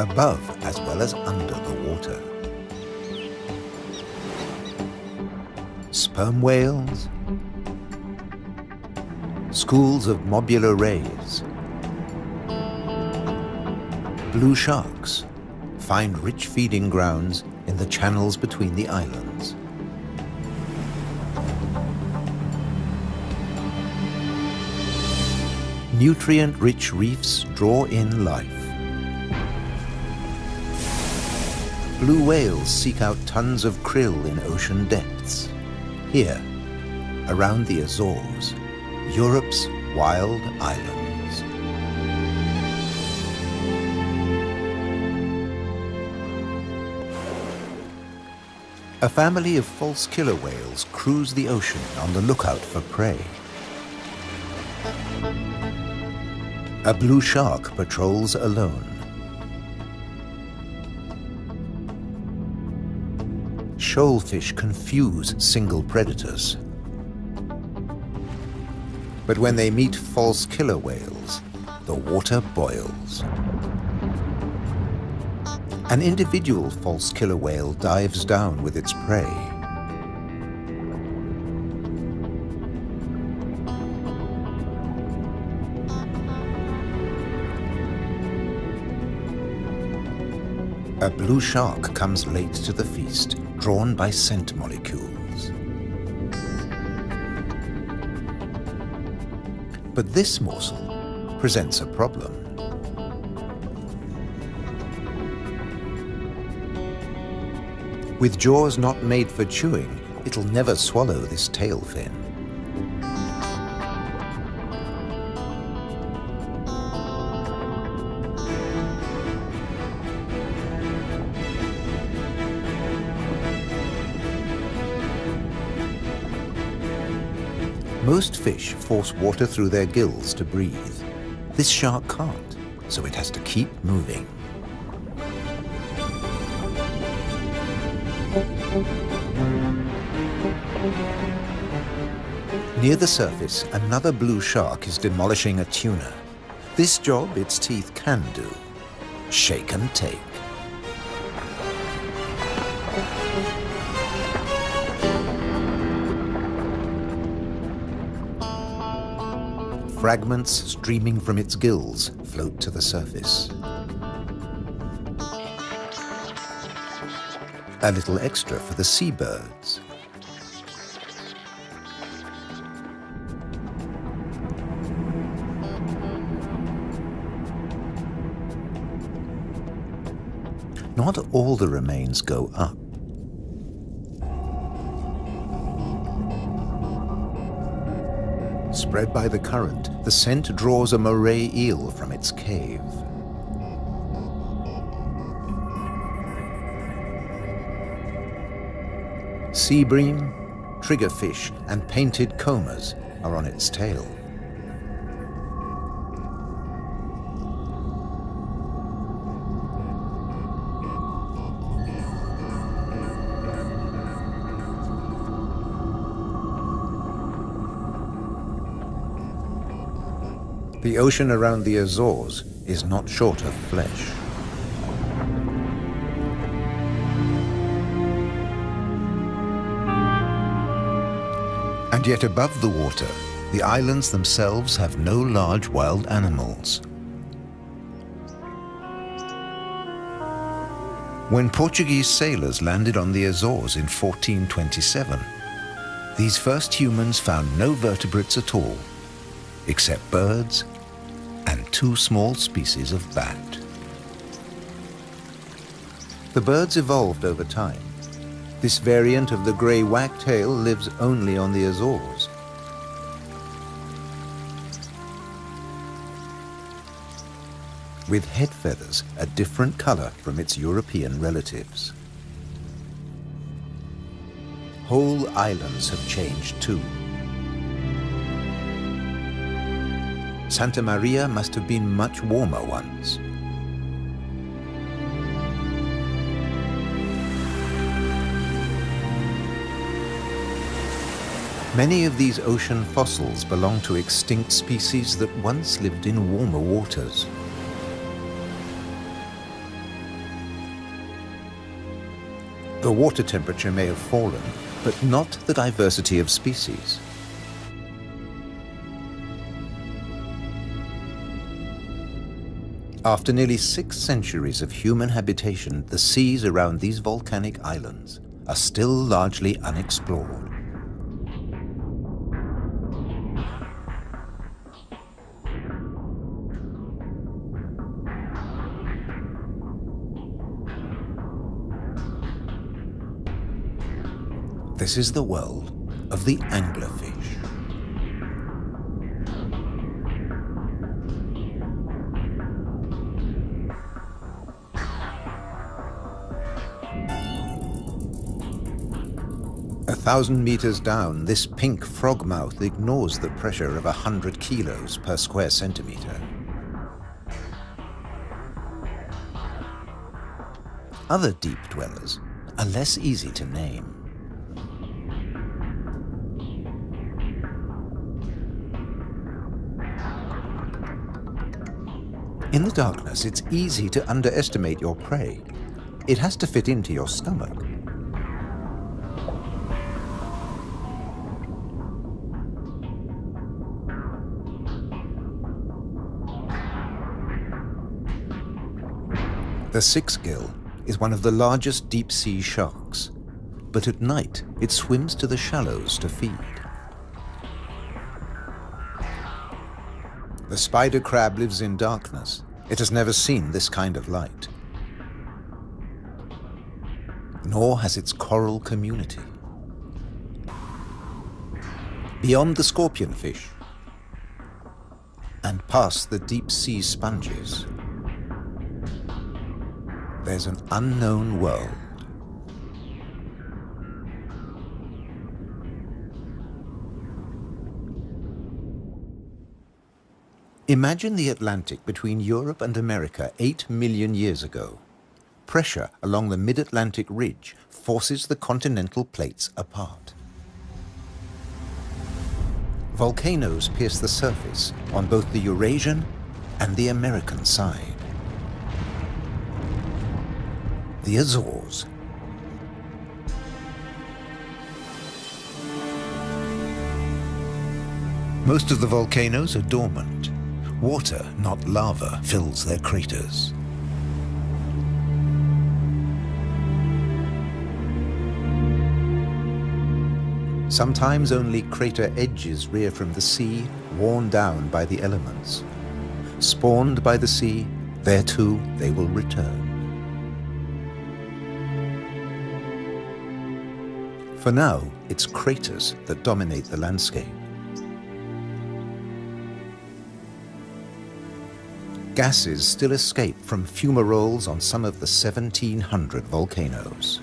above as well as under the water. Sperm whales, schools of mobular rays, blue sharks find rich feeding grounds in the channels between the islands. Nutrient-rich reefs draw in life. Blue whales seek out tons of krill in ocean depths. Here, around the Azores, Europe's wild islands. A family of false killer whales cruise the ocean on the lookout for prey. A blue shark patrols alone. Shoalfish confuse single predators. But when they meet false killer whales, the water boils. An individual false killer whale dives down with its prey. A blue shark comes late to the feast, drawn by scent molecules. But this morsel presents a problem. With jaws not made for chewing, it'll never swallow this tail fin. Most fish force water through their gills to breathe. This shark can't, so it has to keep moving. Near the surface, another blue shark is demolishing a tuna. This job its teeth can do: shake and take. Fragments streaming from its gills float to the surface. A little extra for the seabirds. Not all the remains go up. Spread by the current, the scent draws a moray eel from its cave. Sea bream, triggerfish, and painted combers are on its tail. The ocean around the Azores is not short of flesh. And yet above the water, the islands themselves have no large wild animals. When Portuguese sailors landed on the Azores in 1427, these first humans found no vertebrates at all, except birds and two small species of bat. The birds evolved over time. This variant of the grey wagtail lives only on the Azores. With head feathers a different color from its European relatives. Whole islands have changed too. Santa Maria must have been much warmer once. Many of these ocean fossils belong to extinct species that once lived in warmer waters. The water temperature may have fallen, but not the diversity of species. After nearly 6 centuries of human habitation, the seas around these volcanic islands are still largely unexplored. This is the world of the anglerfish. A 1,000 meters down, this pink frogmouth ignores the pressure of 100 kilos per square centimeter. Other deep dwellers are less easy to name. In the darkness, it's easy to underestimate your prey. It has to fit into your stomach. The six-gill is one of the largest deep-sea sharks, but at night it swims to the shallows to feed. The spider crab lives in darkness. It has never seen this kind of light. Nor has its coral community. Beyond the scorpionfish and past the deep-sea sponges, there's an unknown world. Imagine the Atlantic between Europe and America 8 million years ago. Pressure along the mid-Atlantic ridge forces the continental plates apart. Volcanoes pierce the surface on both the Eurasian and the American side. The Azores. Most of the volcanoes are dormant. Water, not lava, fills their craters. Sometimes only crater edges rear from the sea, worn down by the elements. Spawned by the sea, there too they will return. For now, it's craters that dominate the landscape. Gases still escape from fumaroles on some of the 1,700 volcanoes.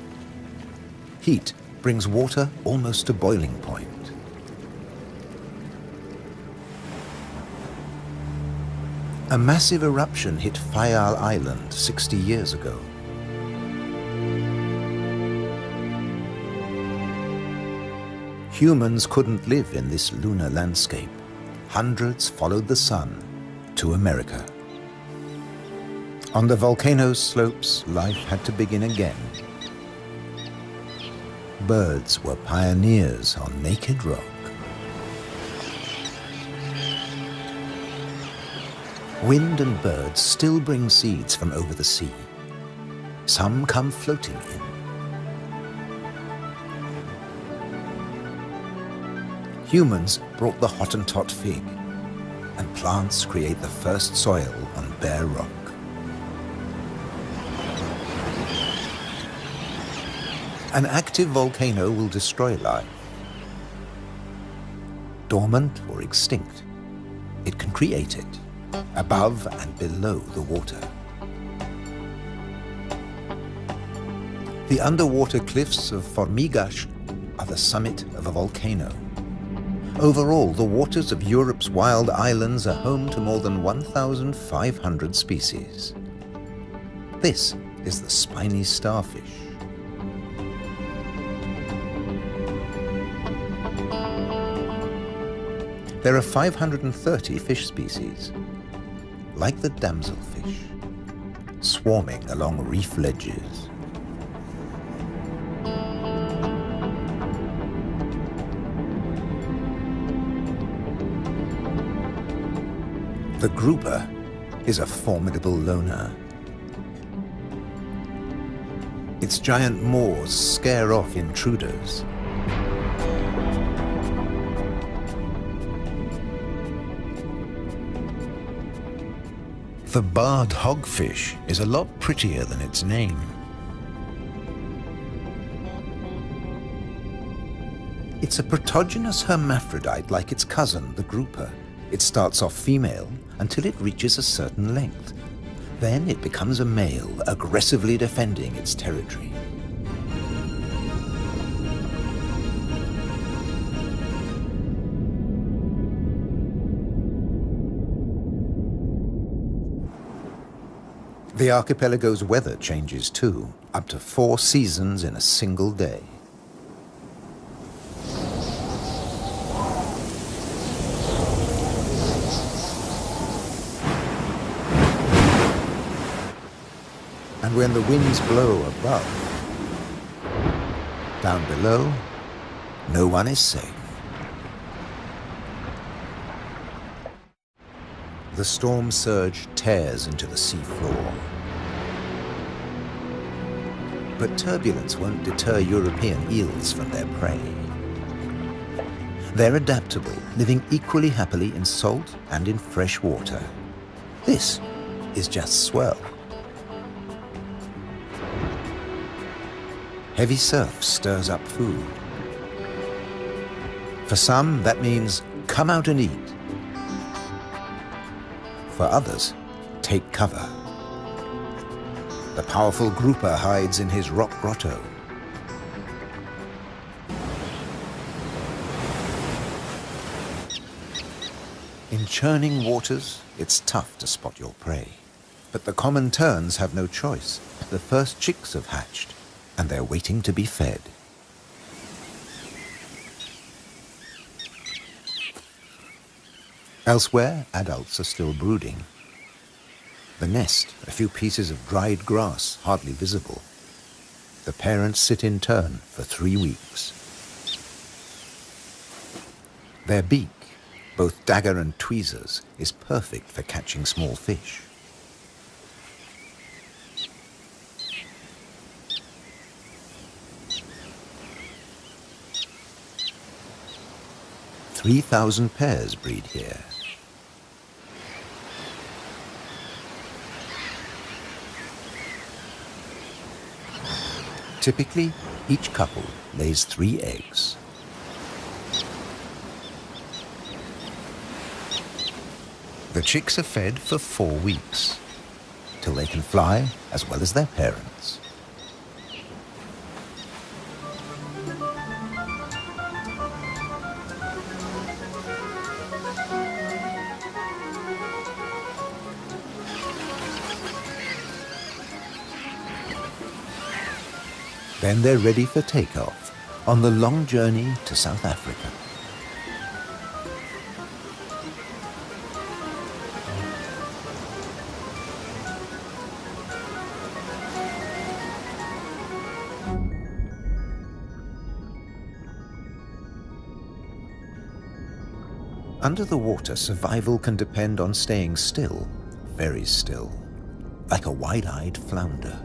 Heat brings water almost to boiling point. A massive eruption hit Fayal Island 60 years ago. Humans couldn't live in this lunar landscape. Hundreds followed the sun to America. On the volcano's slopes, life had to begin again. Birds were pioneers on naked rock. Wind and birds still bring seeds from over the sea. Some come floating in. Humans brought the Hottentot fig, and plants create the first soil on bare rock. An active volcano will destroy life. Dormant or extinct, it can create it, above and below the water. The underwater cliffs of Formigas are the summit of a volcano. Overall, the waters of Europe's wild islands are home to more than 1,500 species. This is the spiny starfish. There are 530 fish species, like the damselfish, swarming along reef ledges. The grouper is a formidable loner. Its giant maws scare off intruders. The barred hogfish is a lot prettier than its name. It's a protogynous hermaphrodite like its cousin, the grouper. It starts off female until it reaches a certain length. Then it becomes a male, aggressively defending its territory. The archipelago's weather changes too, up to 4 seasons in a single day. And when the winds blow above, down below, no one is safe. The storm surge tears into the sea floor. But turbulence won't deter European eels from their prey. They're adaptable, living equally happily in salt and in fresh water. This is just swell. Heavy surf stirs up food. For some, that means come out and eat. For others, take cover. The powerful grouper hides in his rock grotto. In churning waters, it's tough to spot your prey. But the common terns have no choice. The first chicks have hatched, and they're waiting to be fed. Elsewhere, adults are still brooding. The nest, a few pieces of dried grass, hardly visible. The parents sit in turn for 3 weeks. Their beak, both dagger and tweezers, is perfect for catching small fish. "3,000 pairs breed here. Typically, each couple lays 3 eggs. The chicks are fed for 4 weeks, till they can fly as well as their parents. Then they're ready for takeoff on the long journey to South Africa. Under the water, survival can depend on staying still, very still, like a wide-eyed flounder.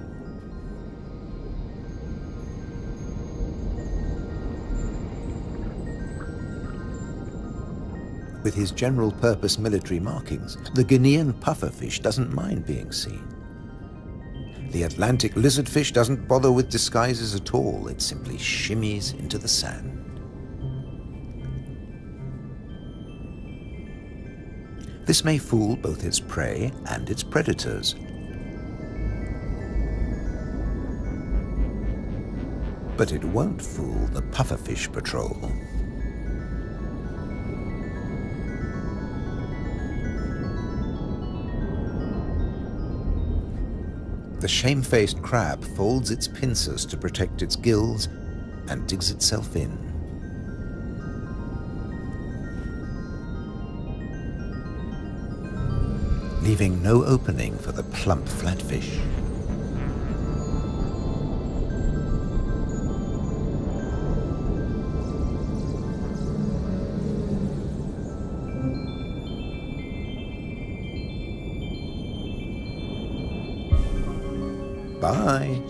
With his general-purpose military markings, the Guinean pufferfish doesn't mind being seen. The Atlantic lizardfish doesn't bother with disguises at all. It simply shimmies into the sand. This may fool both its prey and its predators. But it won't fool the pufferfish patrol. The shamefaced crab folds its pincers to protect its gills and digs itself in. Leaving no opening for the plump flatfish. Bye.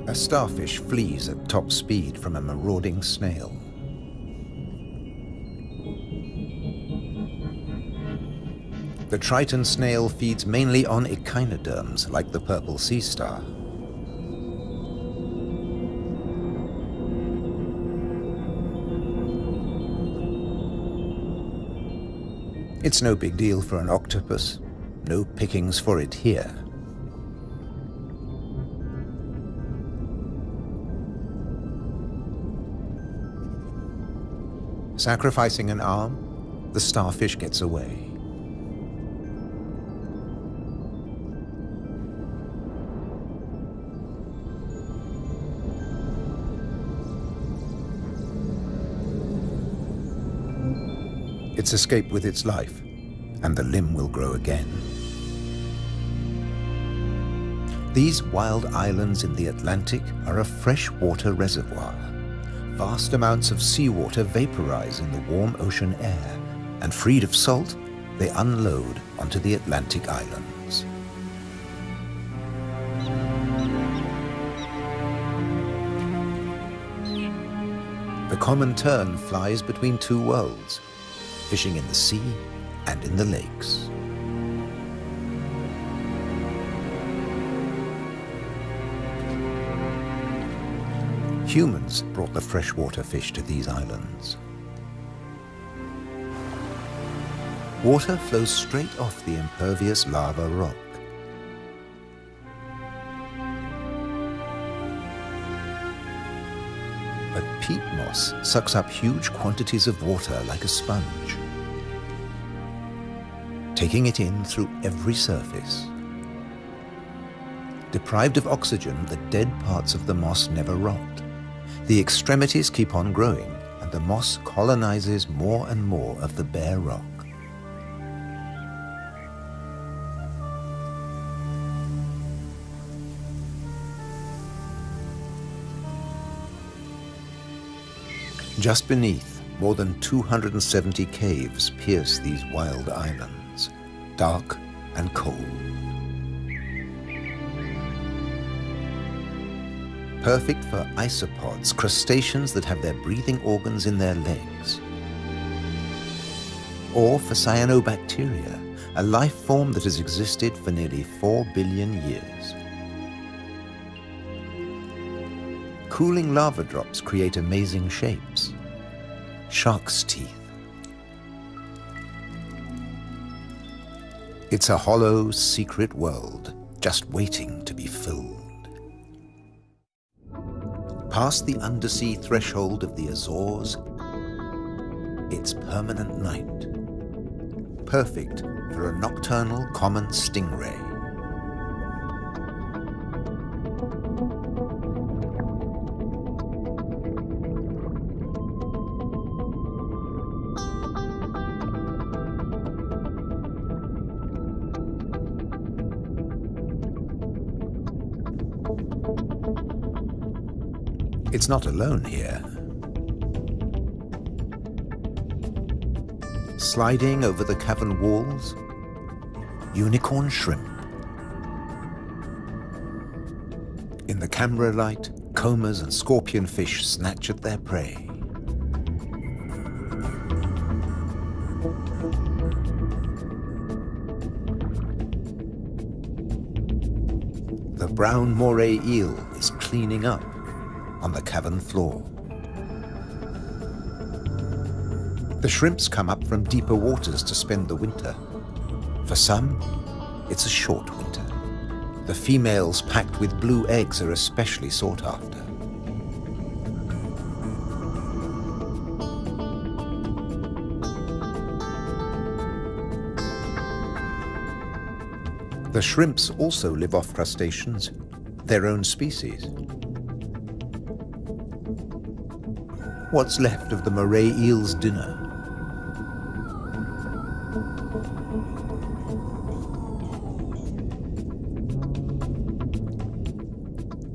A starfish flees at top speed from a marauding snail. The Triton snail feeds mainly on echinoderms like the purple sea star. It's no big deal for an octopus. No pickings for it here. Sacrificing an arm, the starfish gets away. It's escaped with its life, and the limb will grow again. These wild islands in the Atlantic are a freshwater reservoir. Vast amounts of seawater vaporize in the warm ocean air, and freed of salt, they unload onto the Atlantic islands. The common tern flies between two worlds, fishing in the sea and in the lakes. Humans brought the freshwater fish to these islands. Water flows straight off the impervious lava rock. But peat moss sucks up huge quantities of water like a sponge, taking it in through every surface. Deprived of oxygen, the dead parts of the moss never rot. The extremities keep on growing, and the moss colonizes more and more of the bare rock. Just beneath, more than 270 caves pierce these wild islands, dark and cold. Perfect for isopods, crustaceans that have their breathing organs in their legs. Or for cyanobacteria, a life form that has existed for nearly 4 billion years. Cooling lava drops create amazing shapes. Shark's teeth. It's a hollow, secret world, just waiting to be filled. Past the undersea threshold of the Azores, it's permanent night. Perfect for a nocturnal common stingray. It's not alone here. Sliding over the cavern walls, unicorn shrimp. In the camera light, combers and scorpionfish snatch at their prey. The brown moray eel is cleaning up on the cavern floor. The shrimps come up from deeper waters to spend the winter. For some, it's a short winter. The females packed with blue eggs are especially sought after. The shrimps also live off crustaceans, their own species. What's left of the moray eel's dinner?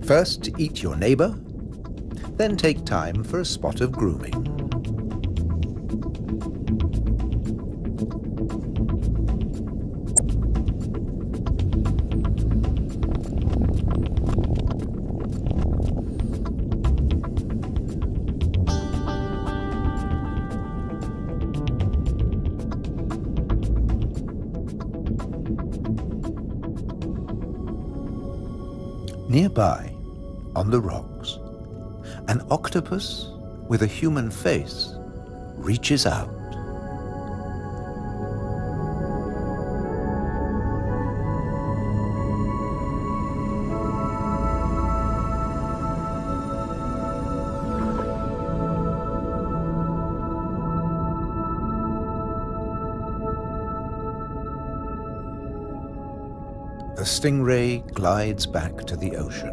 First, eat your neighbor, then take time for a spot of grooming. Nearby, on the rocks, an octopus with a human face reaches out. The stingray glides back to the ocean.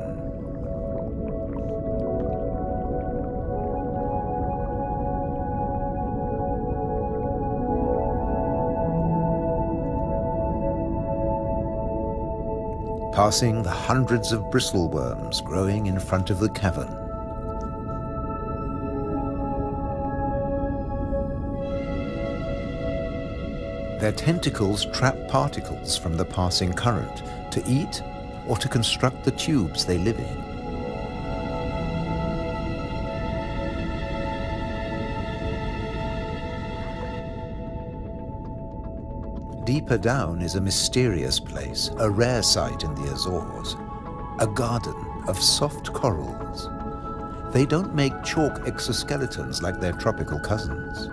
Passing the hundreds of bristleworms growing in front of the cavern. Their tentacles trap particles from the passing current to eat or to construct the tubes they live in. Deeper down is a mysterious place, a rare sight in the Azores, a garden of soft corals. They don't make chalk exoskeletons like their tropical cousins.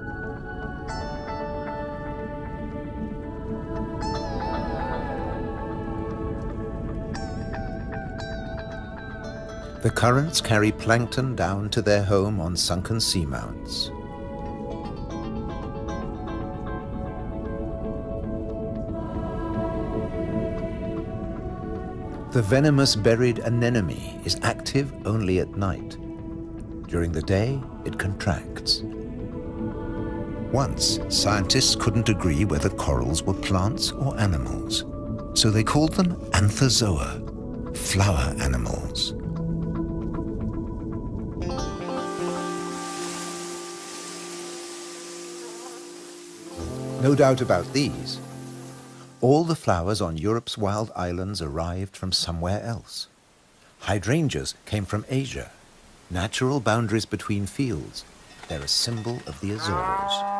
The currents carry plankton down to their home on sunken seamounts. The venomous buried anemone is active only at night. During the day, it contracts. Once, scientists couldn't agree whether corals were plants or animals, so they called them anthozoa, flower animals. No doubt about these. All the flowers on Europe's wild islands arrived from somewhere else. Hydrangeas came from Asia. Natural boundaries between fields. They're a symbol of the Azores.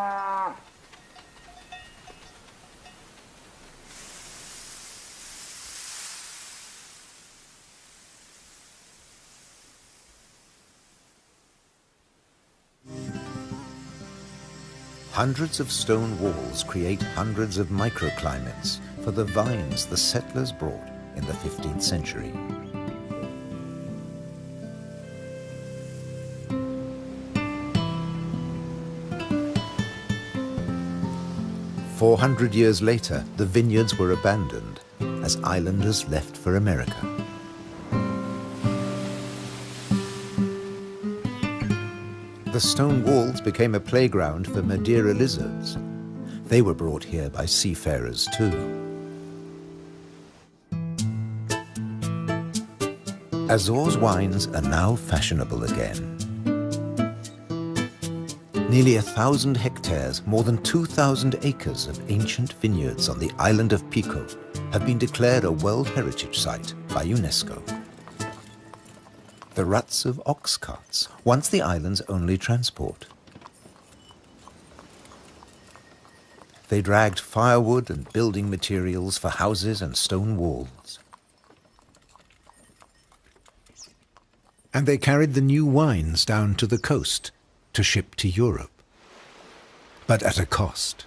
Hundreds of stone walls create hundreds of microclimates for the vines the settlers brought in the 15th century. "400 years later, the vineyards were abandoned as islanders left for America. The stone walls became a playground for Madeira lizards. They were brought here by seafarers too. Azores wines are now fashionable again. Nearly 1,000 hectares, more than 2,000 acres of ancient vineyards on the island of Pico have been declared a World Heritage Site by UNESCO. The ruts of ox carts, once the island's only transport. They dragged firewood and building materials for houses and stone walls. And they carried the new wines down to the coast to ship to Europe. But at a cost.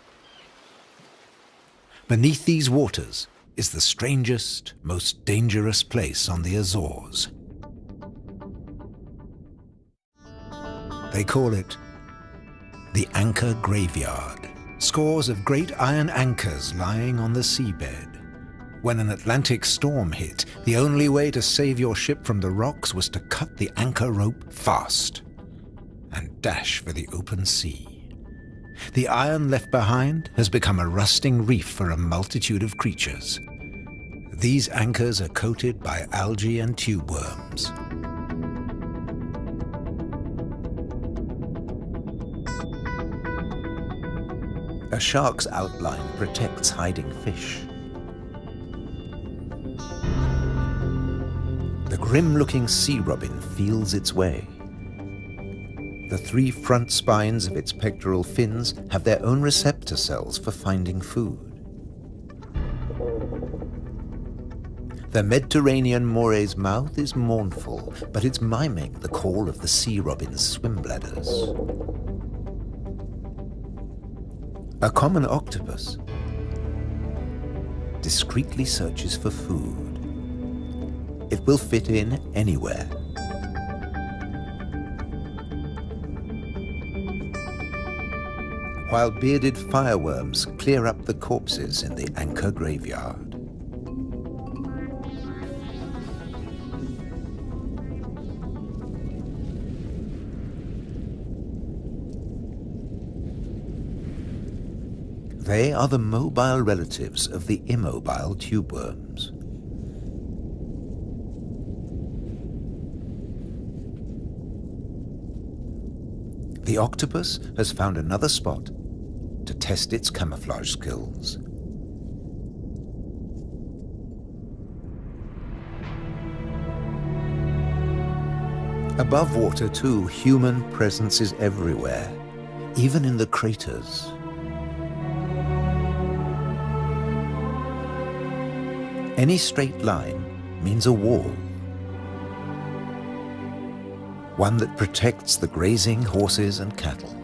Beneath these waters is the strangest, most dangerous place on the Azores. They call it the Anchor Graveyard. Scores of great iron anchors lying on the seabed. When an Atlantic storm hit, the only way to save your ship from the rocks was to cut the anchor rope fast and dash for the open sea. The iron left behind has become a rusting reef for a multitude of creatures. These anchors are coated by algae and tube worms. A shark's outline protects hiding fish. The grim-looking sea robin feels its way. The 3 front spines of its pectoral fins have their own receptor cells for finding food. The Mediterranean mooray's mouth is mournful, but it's miming the call of the sea robin's swim bladders. A common octopus discreetly searches for food. It will fit in anywhere. While bearded fireworms clear up the corpses in the anchor graveyard. They are the mobile relatives of the immobile tube worms. The octopus has found another spot to test its camouflage skills. Above water, too, human presence is everywhere, even in the craters. Any straight line means a wall, one that protects the grazing horses and cattle.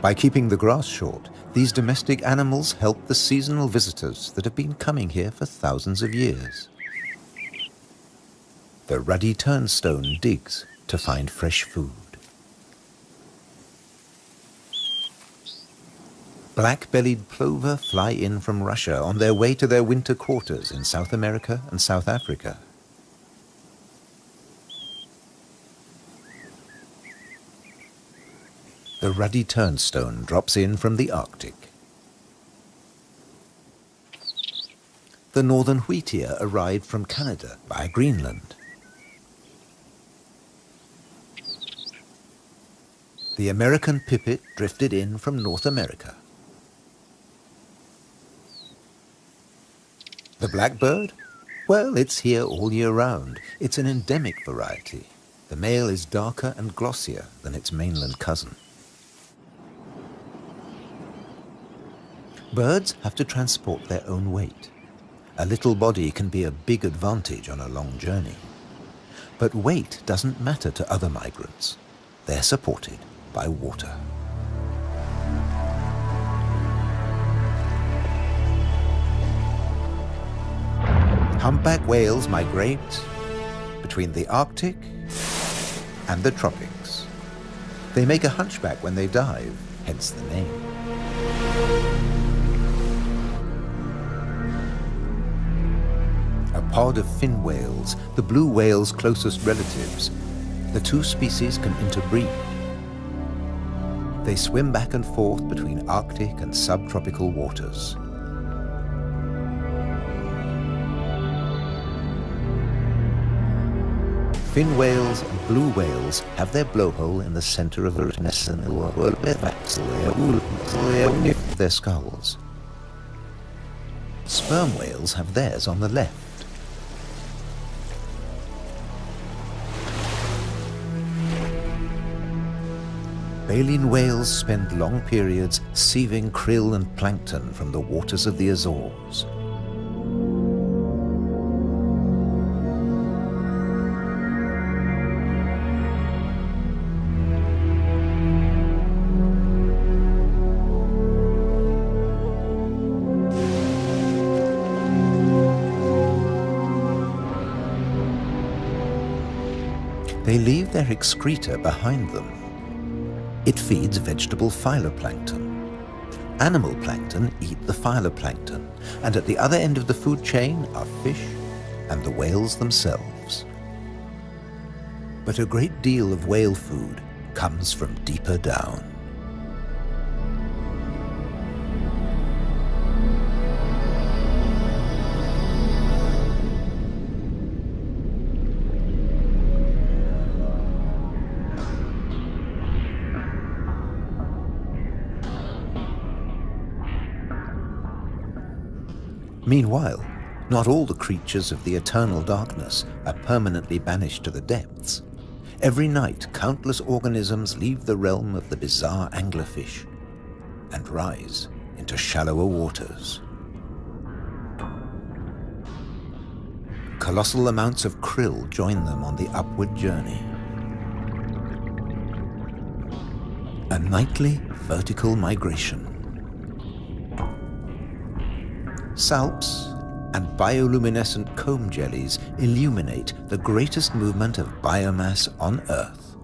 By keeping the grass short, these domestic animals help the seasonal visitors that have been coming here for thousands of years. The ruddy turnstone digs to find fresh food. Black-bellied plover fly in from Russia on their way to their winter quarters in South America and South Africa. The ruddy turnstone drops in from the Arctic. The northern wheatear arrived from Canada via Greenland. The American pipit drifted in from North America. The blackbird? Well, it's here all year round. It's an endemic variety. The male is darker and glossier than its mainland cousin. Birds have to transport their own weight. A little body can be a big advantage on a long journey. But weight doesn't matter to other migrants. They're supported by water. Humpback whales migrate between the Arctic and the tropics. They make a hunchback when they dive, hence the name. A pod of fin whales, the blue whale's closest relatives, the two species can interbreed. They swim back and forth between Arctic and subtropical waters. Fin whales and blue whales have their blowhole in the center of their skulls. Sperm whales have theirs on the left. Baleen whales spend long periods sieving krill and plankton from the waters of the Azores. They leave their excreta behind them. It feeds vegetable phytoplankton. Animal plankton eat the phytoplankton, and at the other end of the food chain are fish and the whales themselves. But a great deal of whale food comes from deeper down. Meanwhile, not all the creatures of the eternal darkness are permanently banished to the depths. Every night, countless organisms leave the realm of the bizarre anglerfish and rise into shallower waters. Colossal amounts of krill join them on the upward journey. A nightly vertical migration. Salps and bioluminescent comb jellies illuminate the greatest movement of biomass on Earth.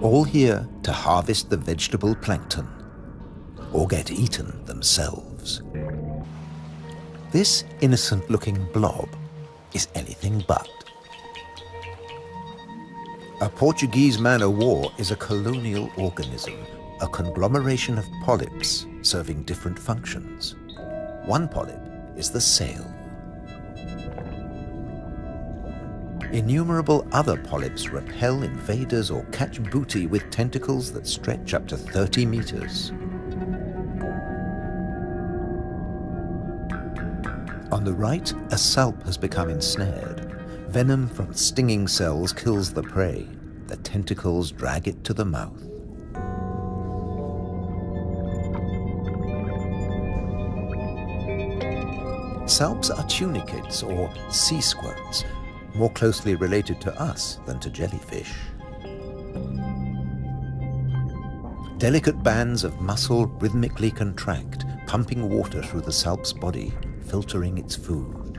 All here to harvest the vegetable plankton, or get eaten themselves. This innocent-looking blob is anything but. A Portuguese man-o'-war is a colonial organism, a conglomeration of polyps serving different functions. One polyp is the sail. Innumerable other polyps repel invaders or catch booty with tentacles that stretch up to 30 meters. On the right, a salp has become ensnared. Venom from stinging cells kills the prey. The tentacles drag it to the mouth. Salps are tunicates or sea squirts, more closely related to us than to jellyfish. Delicate bands of muscle rhythmically contract, pumping water through the salp's body, filtering its food.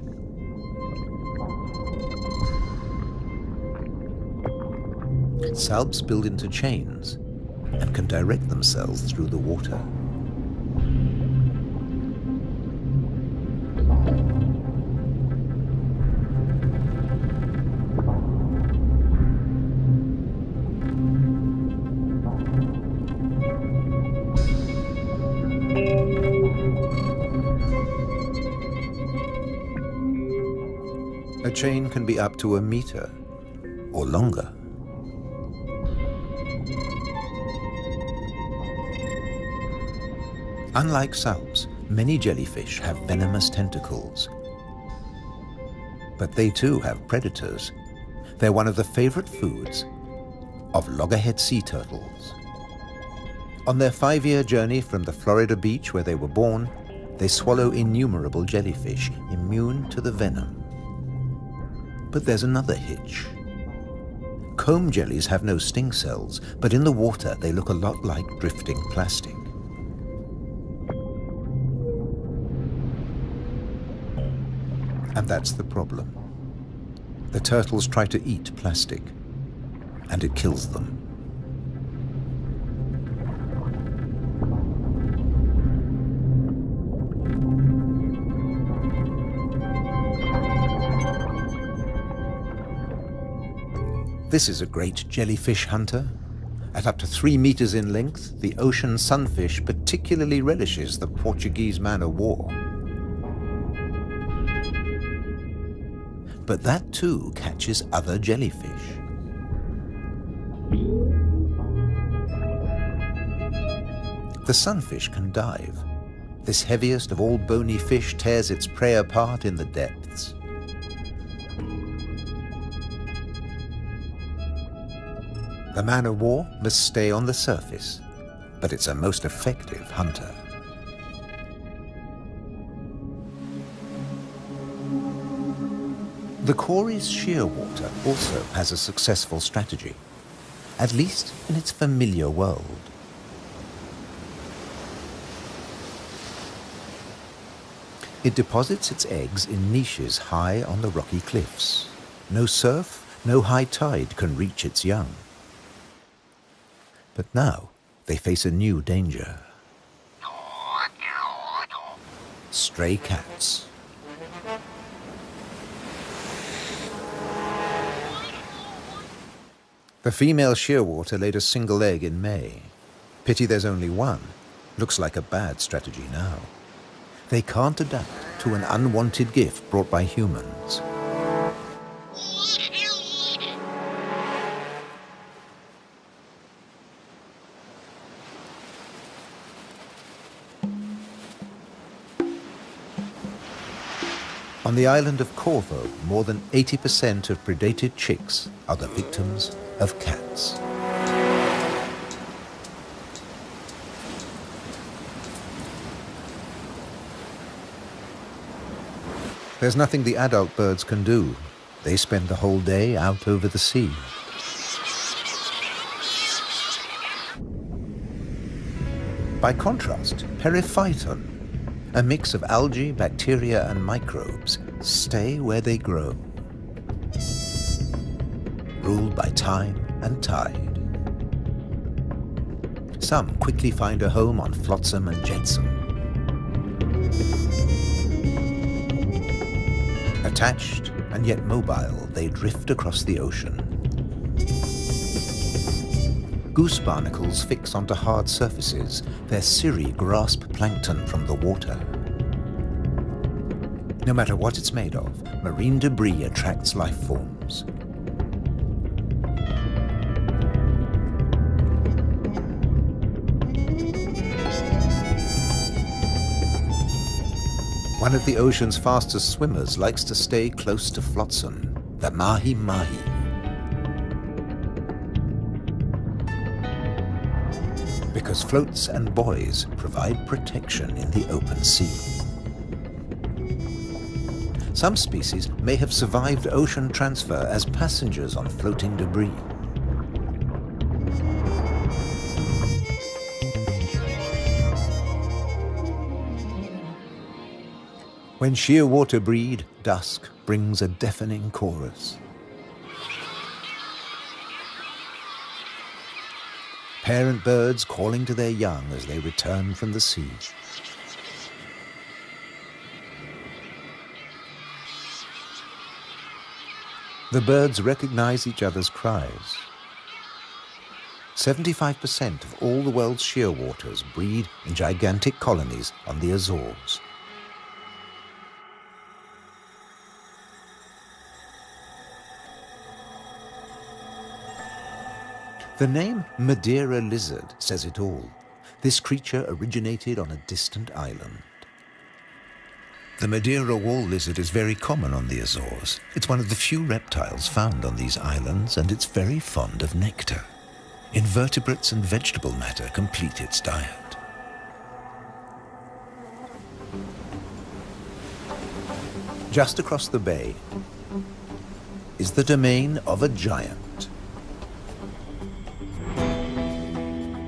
Salps build into chains and can direct themselves through the water. A chain can be up to a meter or longer. Unlike salps, many jellyfish have venomous tentacles. But they too have predators. They're one of the favorite foods of loggerhead sea turtles. On their 5-year journey from the Florida beach where they were born, they swallow innumerable jellyfish, immune to the venom. But there's another hitch. Comb jellies have no sting cells, but in the water they look a lot like drifting plastic. And that's the problem. The turtles try to eat plastic, and it kills them. This is a great jellyfish hunter. At up to 3 meters in length, the ocean sunfish particularly relishes the Portuguese man-o'-war. But that too catches other jellyfish. The sunfish can dive. This heaviest of all bony fish tears its prey apart in the depths. The man-o'-war must stay on the surface, but it's a most effective hunter. The Cory's shearwater also has a successful strategy, at least in its familiar world. It deposits its eggs in niches high on the rocky cliffs. No surf, no high tide can reach its young. But now they face a new danger. Stray cats. The female shearwater laid a single egg in May. Pity there's only one. Looks like a bad strategy now. They can't adapt to an unwanted gift brought by humans. On the island of Corvo, more than 80% of predated chicks are the victims of cats. There's nothing the adult birds can do. They spend the whole day out over the sea. By contrast, periphyton, a mix of algae, bacteria, and microbes, stay where they grow, ruled by time and tide. Some quickly find a home on flotsam and jetsam. Attached and yet mobile, they drift across the ocean. Goose barnacles fix onto hard surfaces. Their cirri grasp plankton from the water. No matter what it's made of, marine debris attracts life forms. One of the ocean's fastest swimmers likes to stay close to flotsam, the mahi-mahi. Because floats and buoys provide protection in the open sea. Some species may have survived ocean transfer as passengers on floating debris. When shearwater breed, dusk brings a deafening chorus. Parent birds calling to their young as they return from the sea. The birds recognize each other's cries. 75% of all the world's shearwaters breed in gigantic colonies on the Azores. The name Madeira lizard says it all. This creature originated on a distant island. The Madeira wall lizard is very common on the Azores. It's one of the few reptiles found on these islands, and it's very fond of nectar. Invertebrates and vegetable matter complete its diet. Just across the bay is the domain of a giant.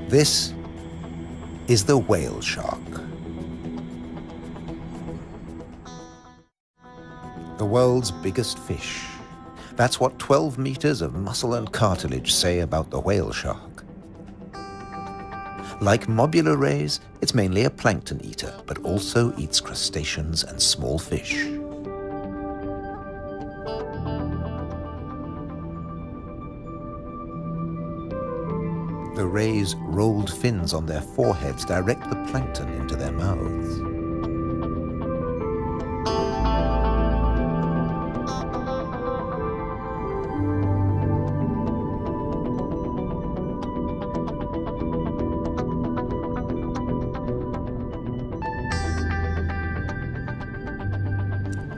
This is the whale shark. The world's biggest fish. That's what 12 meters of muscle and cartilage say about the whale shark. Like mobula rays, it's mainly a plankton eater, but also eats crustaceans and small fish. The rays' rolled fins on their foreheads direct the plankton into their mouths.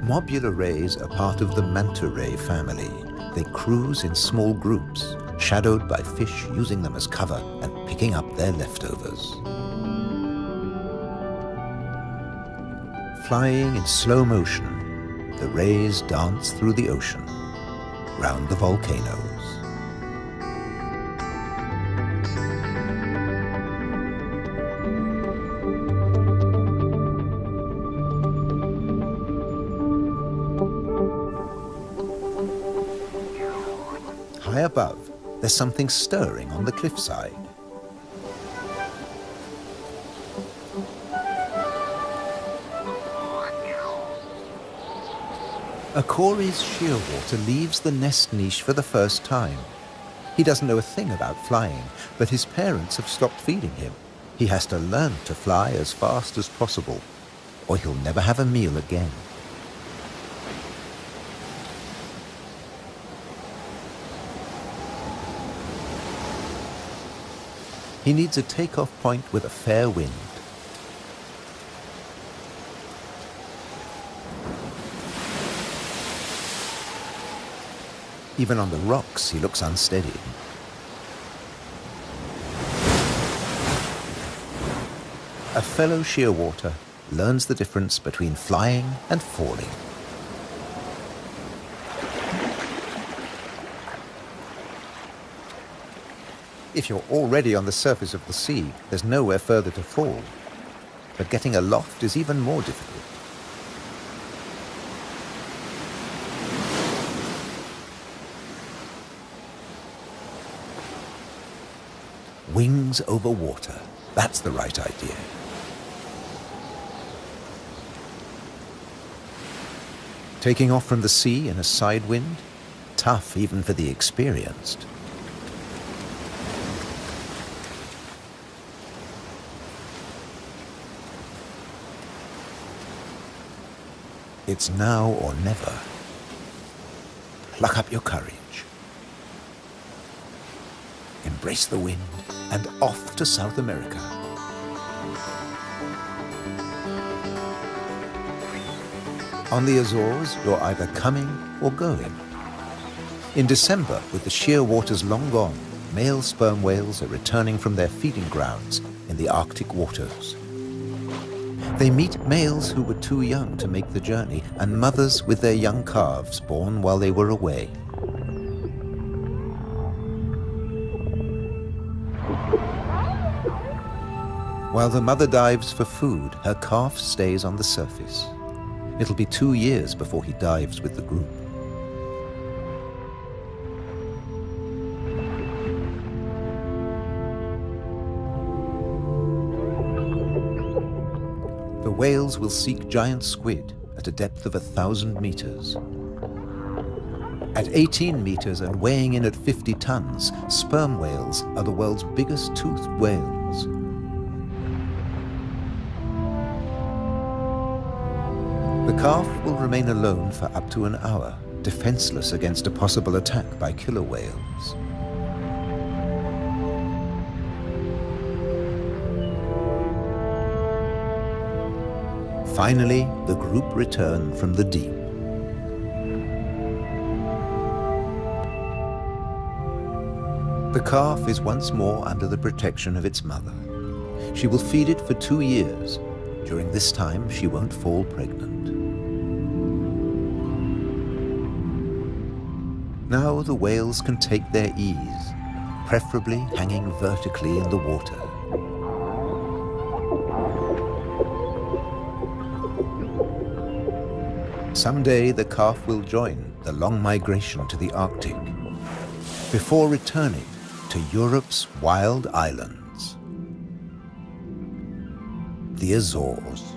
Mobula rays are part of the manta ray family. They cruise in small groups, shadowed by fish using them as cover and picking up their leftovers. Flying in slow motion, the rays dance through the ocean, round the volcanoes. High above, there's something stirring on the cliffside. A Cory's shearwater leaves the nest niche for the first time. He doesn't know a thing about flying, but his parents have stopped feeding him. He has to learn to fly as fast as possible, or he'll never have a meal again. He needs a takeoff point with a fair wind. Even on the rocks, he looks unsteady. A fellow shearwater learns the difference between flying and falling. If you're already on the surface of the sea, there's nowhere further to fall. But getting aloft is even more difficult. Wings over water. That's the right idea. Taking off from the sea in a side wind? Tough even for the experienced. It's now or never. Pluck up your courage. Embrace the wind and off to South America. On the Azores, you're either coming or going. In December, with the sheer waters long gone, male sperm whales are returning from their feeding grounds in the Arctic waters. They meet males who were too young to make the journey and mothers with their young calves born while they were away. While the mother dives for food, her calf stays on the surface. It'll be 2 years before he dives with the group. The whales will seek giant squid at a depth of 1,000 meters. At 18 meters and weighing in at 50 tons, sperm whales are the world's biggest toothed whales. The calf will remain alone for up to an hour, defenseless against a possible attack by killer whales. Finally, the group return from the deep. The calf is once more under the protection of its mother. She will feed it for 2 years. During this time, she won't fall pregnant. Now the whales can take their ease, preferably hanging vertically in the water. Someday the calf will join the long migration to the Arctic, before returning to Europe's wild islands, the Azores.